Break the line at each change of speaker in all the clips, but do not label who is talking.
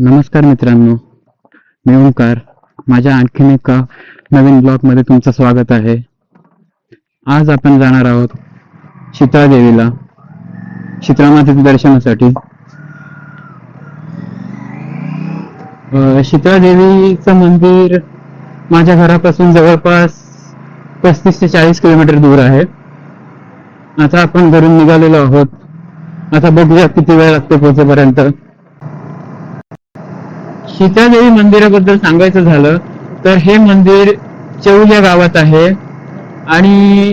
नमस्कार मित्रांनो, मी ओंकार. माझ्या आणखीन एका नवीन ब्लॉग मध्ये तुमचं स्वागत आहे. आज आपण जाणार आहोत शीतळा देवीला, शीतळा मातेच्या दर्शनासाठी. शीतळा देवीचं मंदिर माझ्या घरापासून जवळपास 35 ते 40 किलोमीटर दूर आहे. आता आपण घरून निघालेलो आहोत. आता बघूया किती वेळ लागतो पोहोचेपर्यंत. शीतळादेवी मंदिराबद्दल सांगायचं झालं तर हे मंदिर चौल या गावात आहे आणि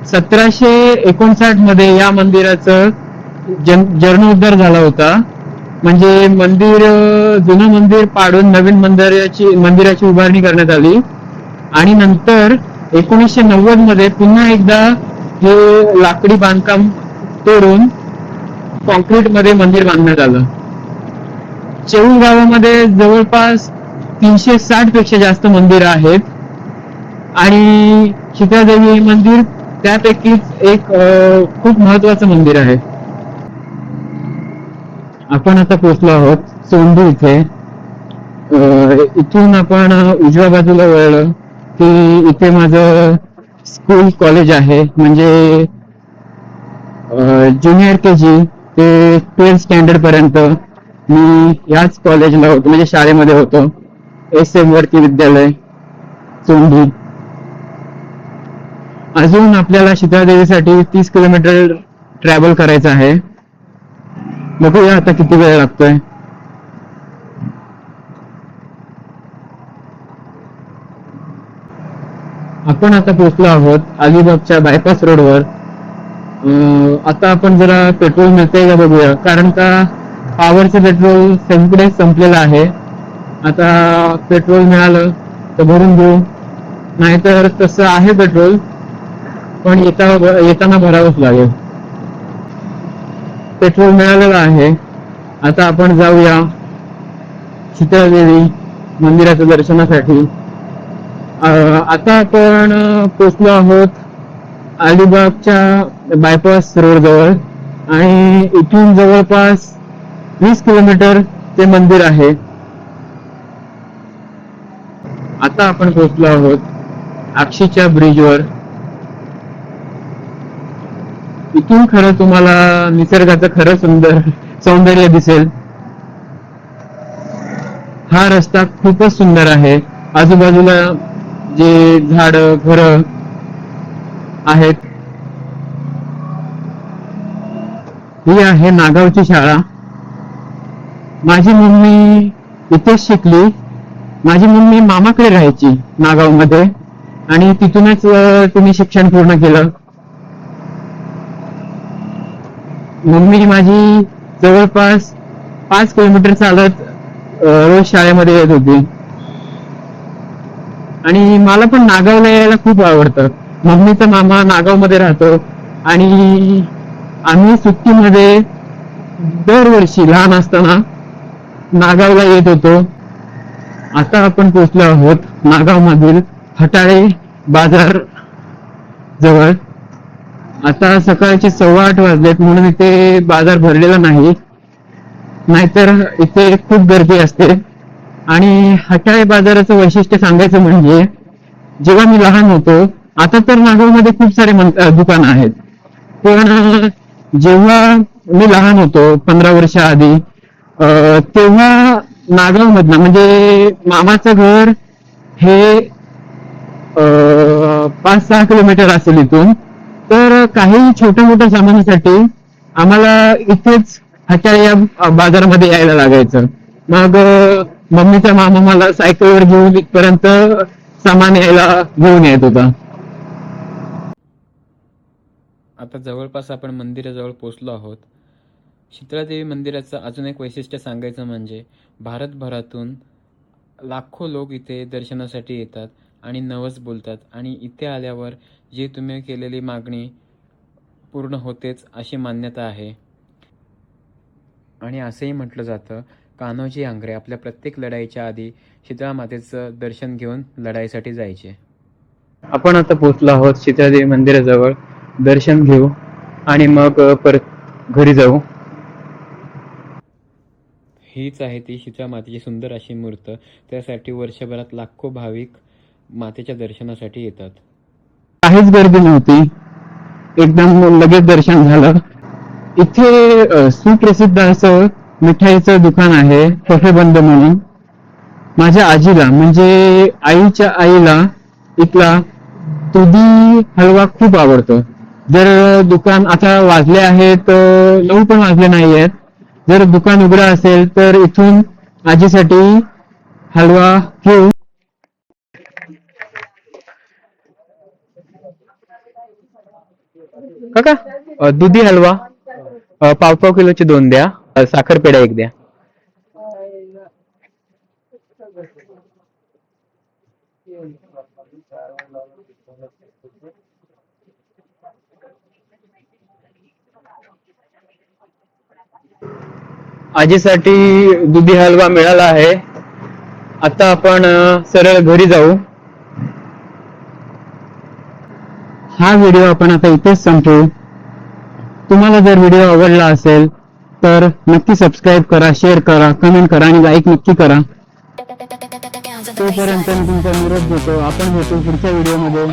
1759 मध्ये या मंदिराचं जीर्णोद्धार झाला होता. म्हणजे जुनं मंदिर पाडून नवीन मंदिराची उभारणी करण्यात आली आणि नंतर 1990 मध्ये पुन्हा एकदा हे लाकडी बांधकाम तोडून कॉन्क्रीट मध्ये मंदिर बांधण्यात आलं. चौल गावामध्ये जवळपास 360 पेक्षा जास्त मंदिरं आहेत आणि शीतळादेवी मंदिर त्यापैकीच एक खूप महत्वाचं मंदिर आहे. आपण आता पोहोचलो आहोत सोंडू इथे. इथून आपण उजव्या बाजूला वळलं की इथे माझं स्कूल कॉलेज आहे. म्हणजे ज्युनियर KG ते 12th स्टँडर्ड पर्यंत मी याच कॉलेजला होतो, म्हणजे शाळेमध्ये होतो. SM वर्ती विद्यालय सोंडी. अजून आपल्याला शीतळादेवीसाठी 30 किलोमीटर ट्रॅव्हल करायचं आहे. बघूया आता किती वेळ लागतोय. आपण आता पोहोचलो आहोत अलिबागच्या बायपास रोडवर. आता आपण जरा पेट्रोल मिळतंय का बघूया, कारण का पॉवरचं पेट्रोल सगळीकडे संपलेलं आहे. आता पेट्रोल मिळालं तर भरून घेऊ, नाहीतर तसं आहे पेट्रोल पण येताना भरावंच लागेल. पेट्रोल मिळालेलं आहे. आता आपण जाऊया शीतळादेवी मंदिराच्या दर्शनासाठी. आता आपण पोहोचलो आहोत अलिबागच्या बायपास रोड जवळ आणि इथून जवळपास 20 किलोमीटर ते मंदिर आहे. आता आपण पोहोचलो आहोत आक्षीच्या ब्रिजवर. इथून खरं तुम्हाला निसर्गाचं खरं सौंदर्य दिसेल. हा रस्ता खूपच सुंदर आहे. आजूबाजूला जे झाड घरं आहेत. ही आहे नागावची शाळा. माझी मम्मी इथेच शिकली. माझी मम्मी मामाकडे राहायची नागाव मध्ये आणि तिथूनच तिने शिक्षण पूर्ण केलं. मम्मी माझी जवळपास 5 किलोमीटर चालत रोज शाळेमध्ये येत होती आणि मला पण नागावला यायला खूप आवडतं. मम्मीचा मामा नागाव मध्ये राहतो आणि आम्ही सुट्टीमध्ये दरवर्षी लहान असताना नागावला येत होतो. आता आपण पोहोचलो आहोत नागाव मधील हटाळे बाजार जवळ. आता सकाळचे 8:15 वाजलेत म्हणून इथे बाजार भरलेला नाही, नाहीतर इथे खूप गर्दी असते. आणि हटाळे बाजाराचं वैशिष्ट्य सांगायचं म्हणजे जेव्हा मी लहान होतो, आता तर नागावमध्ये खूप सारे दुकानं आहेत, पण जेव्हा मी लहान होतो 15 वर्ष आधी, तेव्हा नागाव मधनं म्हणजे मामाचं घर हे 5-6 किलोमीटर असेल इथून. तर काही छोट्या मोठ्या सामानासाठी आम्हाला इथेच हटाळे या बाजारामध्ये यायला लागायचं. मग मम्मीचा मामा मला सायकलवर घेऊन इथपर्यंत सामान यायला घेऊन येत होता.
आता जवळपास आपण मंदिराजवळ पोहोचलो आहोत. शीतळादेवी मंदिराचं अजून एक वैशिष्ट्य सांगायचं म्हणजे भारतभरातून लाखो लोक इथे दर्शनासाठी येतात आणि नवस बोलतात आणि इथे आल्यावर जी तुम्ही केलेली मागणी पूर्ण होतेच अशी मान्यता आहे. आणि असंही म्हटलं जातं, कान्होजी आंग्रे आपल्या प्रत्येक लढाईच्या आधी शीतळा मातेचं दर्शन घेऊन लढाईसाठी जायचे.
आपण आता पोहोचलो आहोत शीतळादेवी मंदिराजवळ. दर्शन घेऊ आणि मग परत घरी जाऊ.
हीच आहे ती शीतळा मातेची सुंदर अशी मूर्त. त्यासाठी वर्षभरात लाखो भाविक मातेच्या दर्शनासाठी येतात.
काहीच गर्दी नव्हती, एकदम लगेच दर्शन झालं. इथे सुप्रसिद्ध असं मिठाईचं दुकान आहे कफेबंद म्हणून. माझ्या आजीला म्हणजे आईच्या आईला इथला दुधी हलवा खूप आवडतो. जर दुकान आता वाजले आहेत 9 पण वाजले नाही आहेत, जर दुकान उघडं असेल तर इथून आजीसाठी हलवा घेऊ. काका दुधी हलवा पाव किलोचे 2 द्या, साखरपेढा 1 द्या. आजीसाठी दुधी हलवा मिळाला आहे. आता आपण सरळ घरी जाऊ. हा व्हिडिओ आपण आता इथेच संपवू. तुम्हाला जर व्हिडिओ आवडला असेल तर नक्की सबस्क्राईब करा, शेअर करा, कमेंट करा आणि लाईक नक्की करा. तोपर्यंत मी तुमचा निरोप घेतो. आपण भेटू पुढच्या व्हिडिओमध्ये.